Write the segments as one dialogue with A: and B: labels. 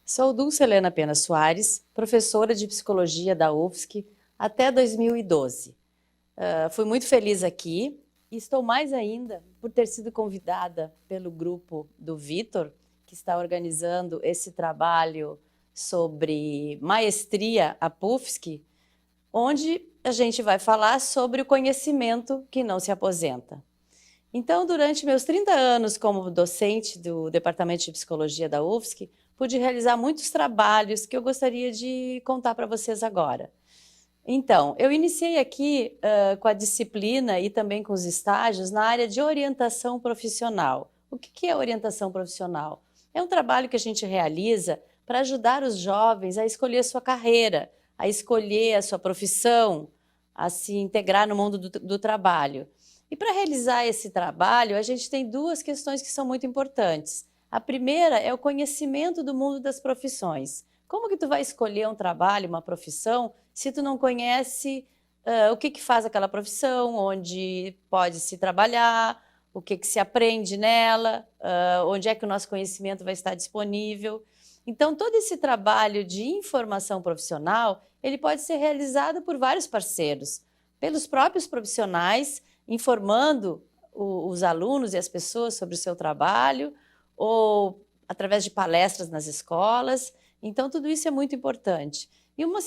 A: Sou Dulce Helena Pena Soares, professora de Psicologia da UFSC até 2012. Fui muito feliz aqui e estou mais ainda por ter sido convidada pelo grupo do Vitor, que está organizando esse trabalho sobre maestria à PUFSC, onde a gente vai falar sobre o conhecimento que não se aposenta. Então, durante meus 30 anos como docente do Departamento de Psicologia da UFSC, pude realizar muitos trabalhos que eu gostaria de contar para vocês agora. Então, eu iniciei aqui com a disciplina e também com os estágios na área de orientação profissional. O que é orientação profissional? É um trabalho que a gente realiza para ajudar os jovens a escolher a sua carreira, a escolher a sua profissão, a se integrar no mundo do trabalho. E para realizar esse trabalho, a gente tem duas questões que são muito importantes. A primeira é o conhecimento do mundo das profissões. Como que tu vai escolher um trabalho, uma profissão, se tu não conhece o que faz aquela profissão, onde pode se trabalhar, o que se aprende nela, onde é que o nosso conhecimento vai estar disponível. Então, todo esse trabalho de informação profissional, ele pode ser realizado por vários parceiros, pelos próprios profissionais, informando os alunos e as pessoas sobre o seu trabalho, ou através de palestras nas escolas. Então, tudo isso é muito importante. E o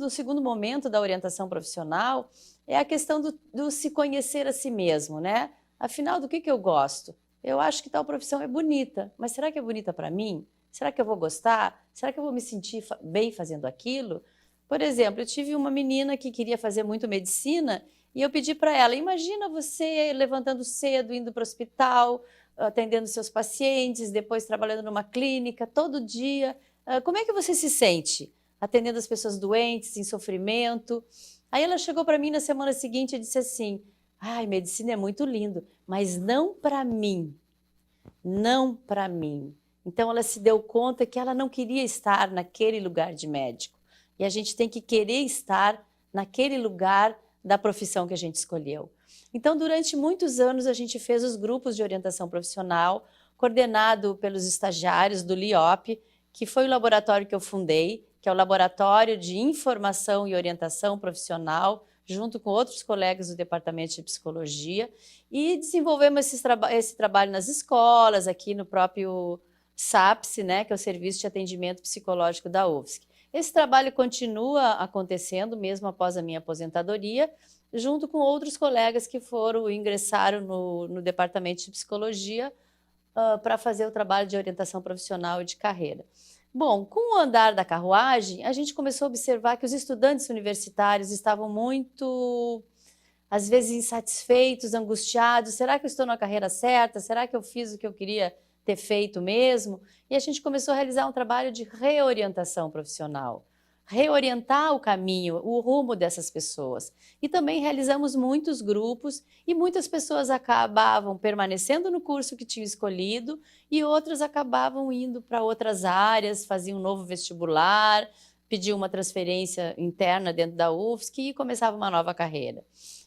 A: segundo momento da orientação profissional é a questão do se conhecer a si mesmo, né? Afinal, do que eu gosto? Eu acho que tal profissão é bonita, mas será que é bonita para mim? Será que eu vou gostar? Será que eu vou me sentir bem fazendo aquilo? Por exemplo, eu tive uma menina que queria fazer muito medicina e eu pedi para ela, imagina você levantando cedo, indo para o hospital, atendendo seus pacientes, depois trabalhando numa clínica, todo dia. Como é que você se sente atendendo as pessoas doentes, em sofrimento? Aí ela chegou para mim na semana seguinte e disse assim, ai, medicina é muito lindo, mas não para mim, não para mim. Então ela se deu conta que ela não queria estar naquele lugar de médico. E a gente tem que querer estar naquele lugar da profissão que a gente escolheu. Então, durante muitos anos, a gente fez os grupos de orientação profissional, coordenado pelos estagiários do LIOP, que foi o laboratório que eu fundei, que é o Laboratório de Informação e Orientação Profissional, junto com outros colegas do Departamento de Psicologia, e desenvolvemos esse trabalho nas escolas, aqui no próprio SAPS, né, que é o Serviço de Atendimento Psicológico da UFSC. Esse trabalho continua acontecendo mesmo após a minha aposentadoria, junto com outros colegas que ingressaram no Departamento de Psicologia para fazer o trabalho de orientação profissional e de carreira. Bom, com o andar da carruagem, a gente começou a observar que os estudantes universitários estavam muito, às vezes, insatisfeitos, angustiados. Será que eu estou na carreira certa? Será que eu fiz o que eu queria ter feito mesmo? E a gente começou a realizar um trabalho de reorientação profissional, reorientar o caminho, o rumo dessas pessoas. E também realizamos muitos grupos e muitas pessoas acabavam permanecendo no curso que tinham escolhido e outras acabavam indo para outras áreas, faziam um novo vestibular, pediam uma transferência interna dentro da UFSC e começava uma nova carreira.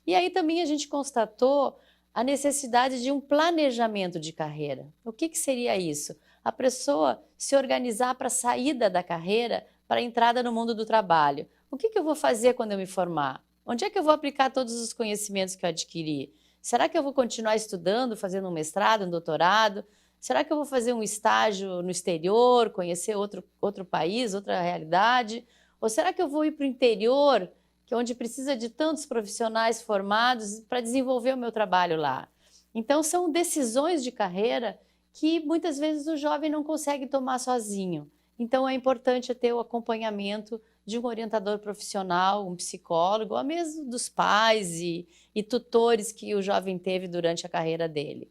A: E aí também a gente constatou a necessidade de um planejamento de carreira. O que seria isso? A pessoa se organizar para a saída da carreira, para a entrada no mundo do trabalho. O que eu vou fazer quando eu me formar? Onde é que eu vou aplicar todos os conhecimentos que eu adquiri? Será que eu vou continuar estudando, fazendo um mestrado, um doutorado? Será que eu vou fazer um estágio no exterior, conhecer outro país, outra realidade? Ou será que eu vou ir para o interior, que é onde precisa de tantos profissionais formados para desenvolver o meu trabalho lá? Então, são decisões de carreira que muitas vezes o jovem não consegue tomar sozinho. Então, é importante ter o acompanhamento de um orientador profissional, um psicólogo, ou mesmo dos pais e tutores que o jovem teve durante a carreira dele.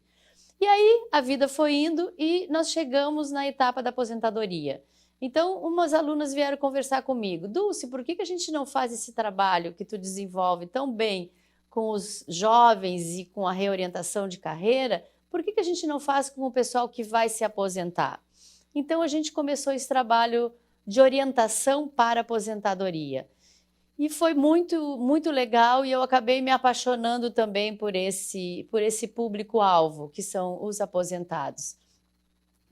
A: E aí, a vida foi indo e nós chegamos na etapa da aposentadoria. Então, umas alunas vieram conversar comigo. Dulce, por que a gente não faz esse trabalho que tu desenvolve tão bem com os jovens e com a reorientação de carreira? Por que a gente não faz com o pessoal que vai se aposentar? Então, a gente começou esse trabalho de orientação para a aposentadoria. E foi muito legal e eu acabei me apaixonando também por esse público-alvo, que são os aposentados.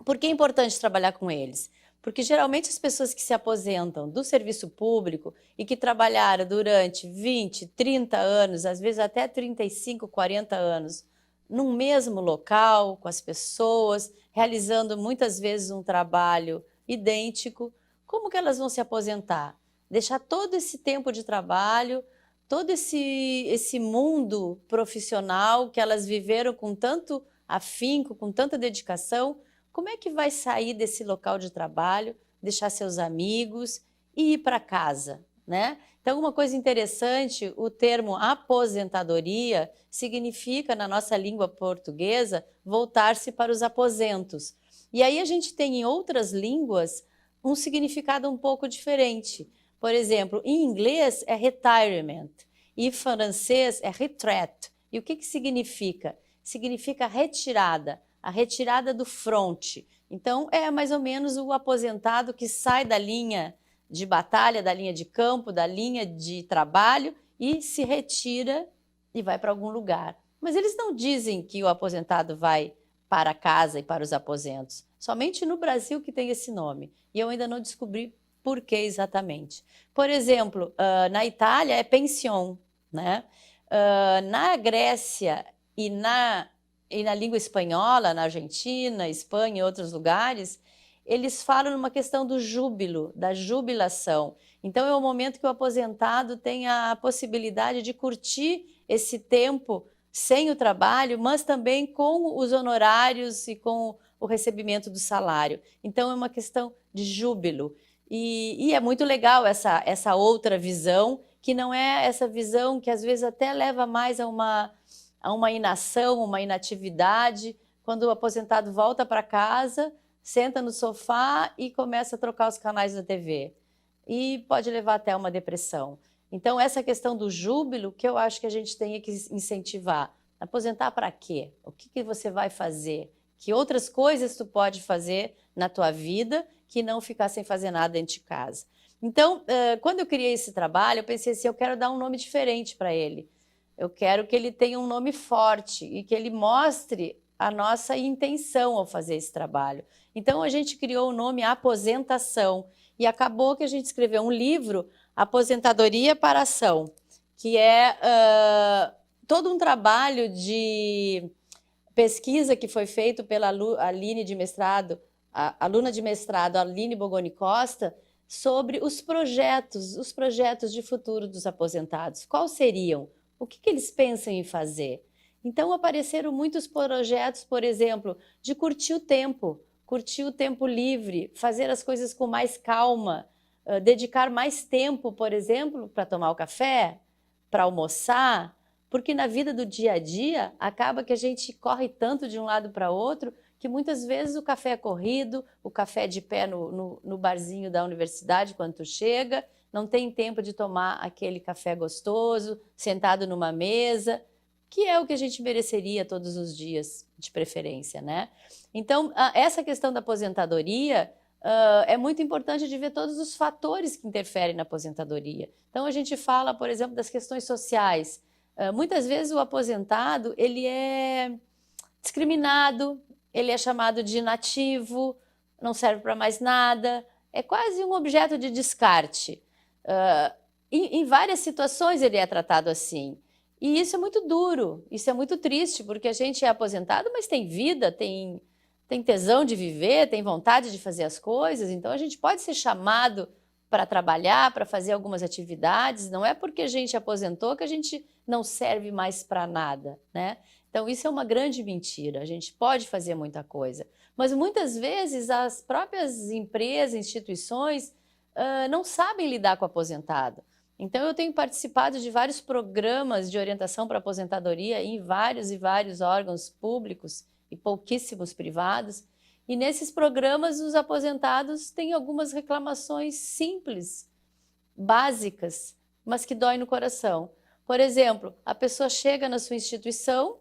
A: Por que é importante trabalhar com eles? Porque geralmente as pessoas que se aposentam do serviço público e que trabalharam durante 20, 30 anos, às vezes até 35, 40 anos, num mesmo local, com as pessoas, realizando muitas vezes um trabalho idêntico, como que elas vão se aposentar? Deixar todo esse tempo de trabalho, todo esse mundo profissional que elas viveram com tanto afinco, com tanta dedicação, como é que vai sair desse local de trabalho, deixar seus amigos e ir para casa, né? Então, uma coisa interessante, o termo aposentadoria significa, na nossa língua portuguesa, voltar-se para os aposentos. E aí a gente tem em outras línguas um significado um pouco diferente. Por exemplo, em inglês é retirement e em francês é retraite. E o que significa? Significa retirada, a retirada do fronte. Então, é mais ou menos o aposentado que sai da linha de batalha, da linha de campo, da linha de trabalho e se retira e vai para algum lugar. Mas eles não dizem que o aposentado vai para casa e para os aposentos. Somente no Brasil que tem esse nome. E eu ainda não descobri por que exatamente. Por exemplo, na Itália é pension, né? Na Grécia e na língua espanhola, na Argentina, Espanha e outros lugares, eles falam numa questão do júbilo, da jubilação. Então, é o momento que o aposentado tem a possibilidade de curtir esse tempo sem o trabalho, mas também com os honorários e com o recebimento do salário. Então, é uma questão de júbilo. E é muito legal essa outra visão, que não é essa visão que às vezes até leva mais a uma inação, uma inatividade, quando o aposentado volta para casa, senta no sofá e começa a trocar os canais da TV. E pode levar até uma depressão. Então, essa questão do júbilo, que eu acho que a gente tem que incentivar. Aposentar para quê? O que você vai fazer? Que outras coisas tu pode fazer na tua vida que não ficar sem fazer nada dentro de casa? Então, quando eu criei esse trabalho, eu pensei assim, eu quero dar um nome diferente para ele. Eu quero que ele tenha um nome forte e que ele mostre a nossa intenção ao fazer esse trabalho. Então, a gente criou o nome Aposentação e acabou que a gente escreveu um livro, Aposentadoria para Ação, que é todo um trabalho de pesquisa que foi feito pela Aline de mestrado, a aluna de mestrado Aline Bogoni Costa, sobre os projetos de futuro dos aposentados. Quais seriam? O que eles pensam em fazer? Então, apareceram muitos projetos, por exemplo, de curtir o tempo livre, fazer as coisas com mais calma, dedicar mais tempo, por exemplo, para tomar o café, para almoçar, porque na vida do dia a dia acaba que a gente corre tanto de um lado para outro que muitas vezes o café é corrido, o café é de pé no barzinho da universidade quando tu chega, não tem tempo de tomar aquele café gostoso, sentado numa mesa, que é o que a gente mereceria todos os dias, de preferência, né? Então, essa questão da aposentadoria é muito importante de ver todos os fatores que interferem na aposentadoria. Então, a gente fala, por exemplo, das questões sociais. Muitas vezes o aposentado, ele é discriminado, ele é chamado de inativo, não serve para mais nada, é quase um objeto de descarte. Em várias situações ele é tratado assim. E isso é muito duro, isso é muito triste, porque a gente é aposentado, mas tem vida, tem tesão de viver, tem vontade de fazer as coisas, então a gente pode ser chamado para trabalhar, para fazer algumas atividades, não é porque a gente aposentou que a gente não serve mais para nada, né? Então isso é uma grande mentira, a gente pode fazer muita coisa, mas muitas vezes as próprias empresas, instituições não sabem lidar com o aposentado. Então eu tenho participado de vários programas de orientação para aposentadoria em vários e vários órgãos públicos e pouquíssimos privados, e nesses programas os aposentados têm algumas reclamações simples, básicas, mas que doem no coração. Por exemplo, a pessoa chega na sua instituição,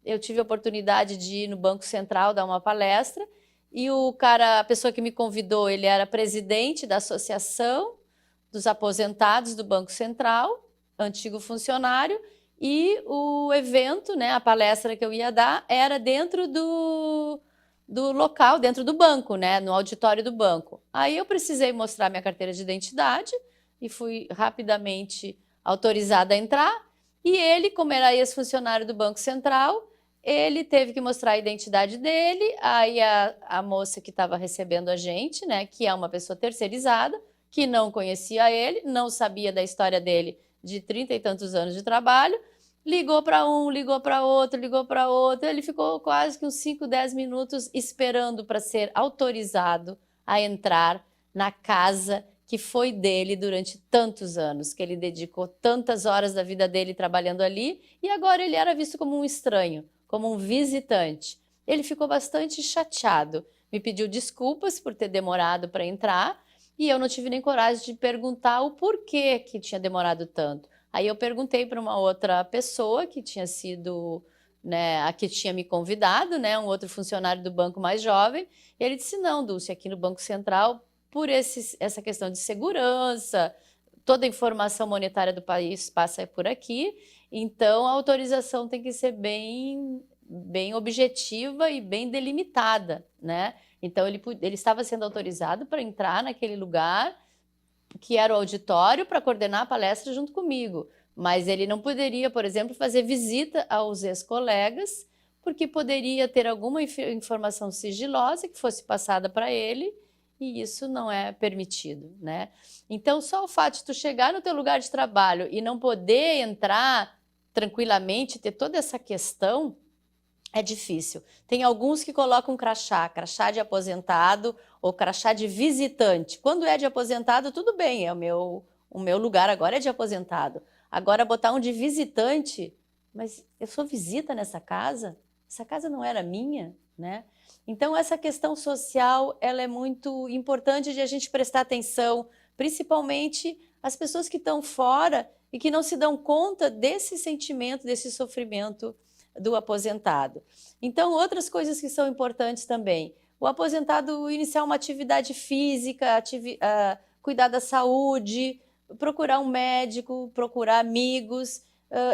A: eu tive a oportunidade de ir no Banco Central dar uma palestra, e a pessoa que me convidou, ele era presidente da associação dos aposentados do Banco Central, antigo funcionário, e o evento, né, a palestra que eu ia dar, era dentro do local, dentro do banco, né, no auditório do banco. Aí eu precisei mostrar minha carteira de identidade e fui rapidamente autorizada a entrar. E ele, como era ex-funcionário do Banco Central, ele teve que mostrar a identidade dele. Aí a moça que estava recebendo a gente, né, que é uma pessoa terceirizada, que não conhecia ele, não sabia da história dele de 30 e tantos anos de trabalho, ligou para um, ligou para outro, ligou para outro. Ele ficou quase que uns 5, 10 minutos esperando para ser autorizado a entrar na casa que foi dele durante tantos anos, que ele dedicou tantas horas da vida dele trabalhando ali, e agora ele era visto como um estranho, como um visitante. Ele ficou bastante chateado, me pediu desculpas por ter demorado para entrar, e eu não tive nem coragem de perguntar o porquê que tinha demorado tanto. Aí eu perguntei para uma outra pessoa que tinha sido, né, a que tinha me convidado, né, um outro funcionário do banco mais jovem, e ele disse: não, Dulce, aqui no Banco Central, por essa questão de segurança, toda a informação monetária do país passa por aqui, então a autorização tem que ser bem objetiva e bem delimitada, né? Então ele estava sendo autorizado para entrar naquele lugar, que era o auditório, para coordenar a palestra junto comigo. Mas ele não poderia, por exemplo, fazer visita aos ex-colegas, porque poderia ter alguma informação sigilosa que fosse passada para ele, e isso não é permitido, né? Então, só o fato de tu chegar no teu lugar de trabalho e não poder entrar tranquilamente, ter toda essa questão, é difícil. Tem alguns que colocam crachá de aposentado ou crachá de visitante. Quando é de aposentado, tudo bem, é o meu lugar agora é de aposentado. Agora, botar um de visitante, mas eu sou visita nessa casa? Essa casa não era minha, né? Então, essa questão social, ela é muito importante de a gente prestar atenção, principalmente as pessoas que estão fora e que não se dão conta desse sentimento, desse sofrimento do aposentado. Então, outras coisas que são importantes também. O aposentado iniciar uma atividade física, cuidar da saúde, procurar um médico, procurar amigos.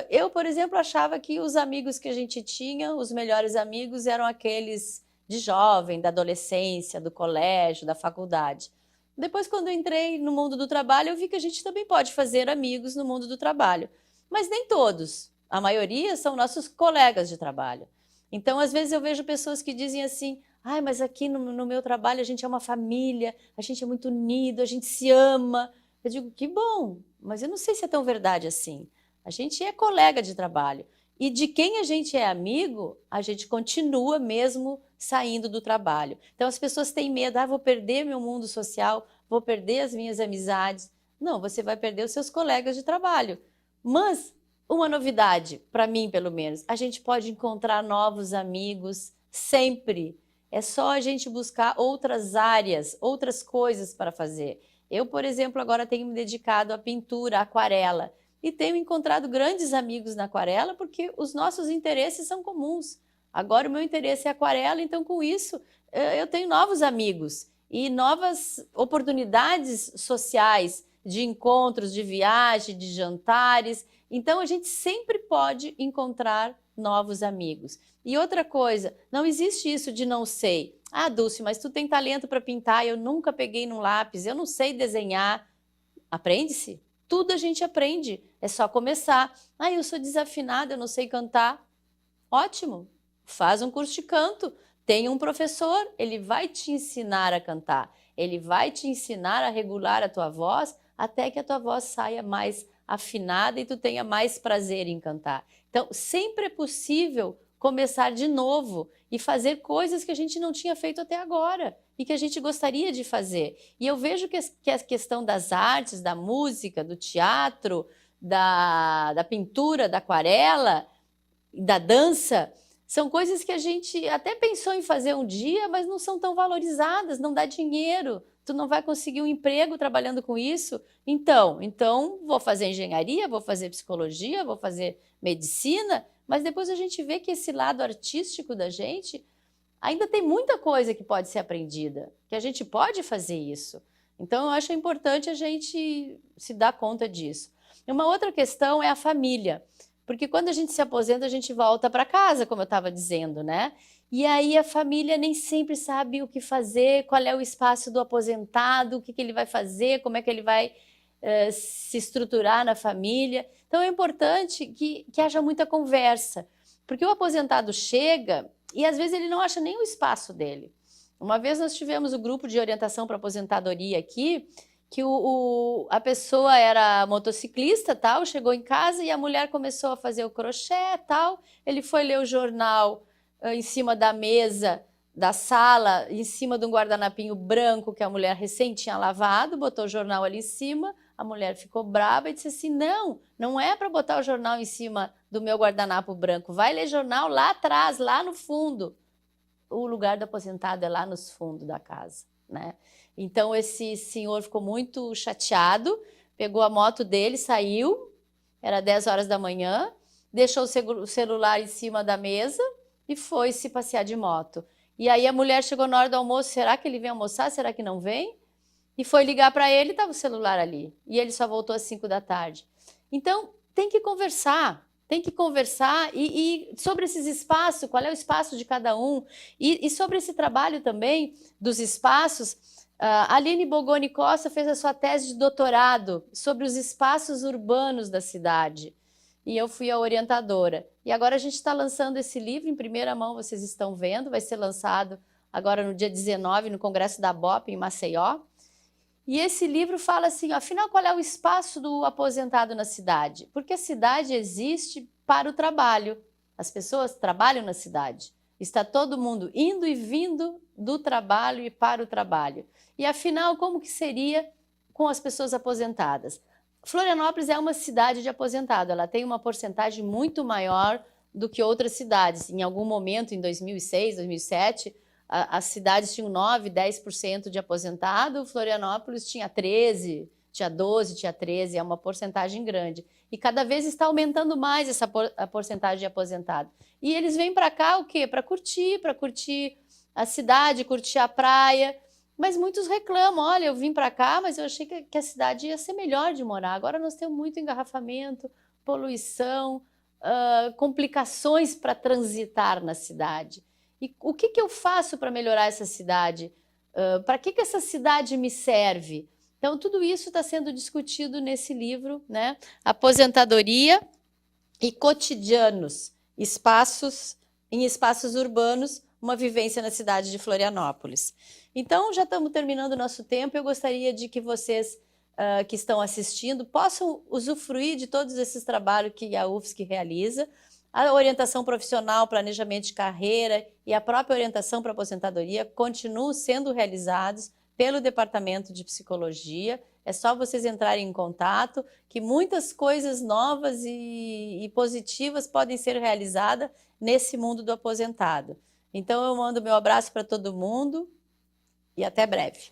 A: Eu, por exemplo, achava que os amigos que a gente tinha, os melhores amigos, eram aqueles de jovem, da adolescência, do colégio, da faculdade. Depois, quando eu entrei no mundo do trabalho, eu vi que a gente também pode fazer amigos no mundo do trabalho. Mas nem todos. A maioria são nossos colegas de trabalho. Então, às vezes eu vejo pessoas que dizem assim: ai, mas aqui no meu trabalho a gente é uma família, a gente é muito unido, a gente se ama. Eu digo: que bom, mas eu não sei se é tão verdade assim. A gente é colega de trabalho. E de quem a gente é amigo, a gente continua mesmo saindo do trabalho. Então, as pessoas têm medo: vou perder meu mundo social, vou perder as minhas amizades. Não, você vai perder os seus colegas de trabalho. Mas uma novidade, para mim pelo menos, a gente pode encontrar novos amigos sempre. É só a gente buscar outras áreas, outras coisas para fazer. Eu, por exemplo, agora tenho me dedicado à pintura, à aquarela, e tenho encontrado grandes amigos na aquarela porque os nossos interesses são comuns. Agora o meu interesse é aquarela, então com isso eu tenho novos amigos e novas oportunidades sociais de encontros, de viagem, de jantares. Então, a gente sempre pode encontrar novos amigos. E outra coisa, não existe isso de não sei. Ah, Dulce, mas tu tem talento para pintar, eu nunca peguei num lápis, eu não sei desenhar. Aprende-se. Tudo a gente aprende, é só começar. Ah, eu sou desafinada, eu não sei cantar. Ótimo, faz um curso de canto. Tem um professor, ele vai te ensinar a cantar. Ele vai te ensinar a regular a tua voz até que a tua voz saia mais afinada e tu tenha mais prazer em cantar. Então, sempre é possível começar de novo e fazer coisas que a gente não tinha feito até agora e que a gente gostaria de fazer. E eu vejo que a questão das artes, da música, do teatro, da pintura, da aquarela, da dança, são coisas que a gente até pensou em fazer um dia, mas não são tão valorizadas, não dá dinheiro, tu não vai conseguir um emprego trabalhando com isso. Então vou fazer engenharia, vou fazer psicologia, vou fazer medicina, mas depois a gente vê que esse lado artístico da gente ainda tem muita coisa que pode ser aprendida, que a gente pode fazer isso. Então, eu acho importante a gente se dar conta disso. E uma outra questão é a família, porque quando a gente se aposenta, a gente volta para casa, como eu estava dizendo, né? E aí a família nem sempre sabe o que fazer, qual é o espaço do aposentado, o que ele vai fazer, como é que ele vai se estruturar na família. Então é importante que haja muita conversa, porque o aposentado chega e às vezes ele não acha nem o espaço dele. Uma vez nós tivemos o grupo de orientação para aposentadoria aqui, que a pessoa era motociclista, tal, chegou em casa e a mulher começou a fazer o crochê, tal. Ele foi ler o jornal em cima da mesa da sala, em cima de um guardanapinho branco que a mulher recém tinha lavado, botou o jornal ali em cima. A mulher ficou brava e disse assim: não é para botar o jornal em cima do meu guardanapo branco, vai ler jornal lá atrás, lá no fundo. O lugar do aposentado é lá nos fundos da casa, né? Então esse senhor ficou muito chateado, pegou a moto dele, saiu, era 10 horas da manhã, deixou o celular em cima da mesa e foi se passear de moto. E aí a mulher chegou na hora do almoço: será que ele vem almoçar? Será que não vem? E foi ligar para ele, estava o celular ali. E ele só voltou às 5 da tarde. Então, tem que conversar. Tem que conversar e sobre esses espaços, qual é o espaço de cada um. E sobre esse trabalho também dos espaços, a Aline Bogoni Costa fez a sua tese de doutorado sobre os espaços urbanos da cidade. E eu fui a orientadora. E agora a gente está lançando esse livro em primeira mão, vocês estão vendo, vai ser lançado agora no dia 19, no Congresso da BOP, em Maceió. E esse livro fala assim, afinal, qual é o espaço do aposentado na cidade? Porque a cidade existe para o trabalho. As pessoas trabalham na cidade. Está todo mundo indo e vindo do trabalho e para o trabalho. E afinal, como que seria com as pessoas aposentadas? Florianópolis é uma cidade de aposentado. Ela tem uma porcentagem muito maior do que outras cidades. Em algum momento, em 2006, 2007... as cidades tinham 9%, 10% de aposentado, Florianópolis tinha 13%, tinha 12%, tinha 13%, é uma porcentagem grande. E cada vez está aumentando mais a porcentagem de aposentado. E eles vêm para cá o quê? Para curtir a cidade, curtir a praia. Mas muitos reclamam: olha, eu vim para cá, mas eu achei que a cidade ia ser melhor de morar. Agora nós temos muito engarrafamento, poluição, complicações para transitar na cidade. E o que eu faço para melhorar essa cidade? Para que essa cidade me serve? Então, tudo isso está sendo discutido nesse livro, né? Aposentadoria e cotidianos, em espaços urbanos, uma vivência na cidade de Florianópolis. Então, já estamos terminando o nosso tempo. Eu gostaria de que vocês que estão assistindo possam usufruir de todos esses trabalhos que a UFSC realiza. A orientação profissional, planejamento de carreira e a própria orientação para aposentadoria continuam sendo realizados pelo Departamento de Psicologia. É só vocês entrarem em contato, que muitas coisas novas e positivas podem ser realizadas nesse mundo do aposentado. Então, eu mando meu abraço para todo mundo e até breve.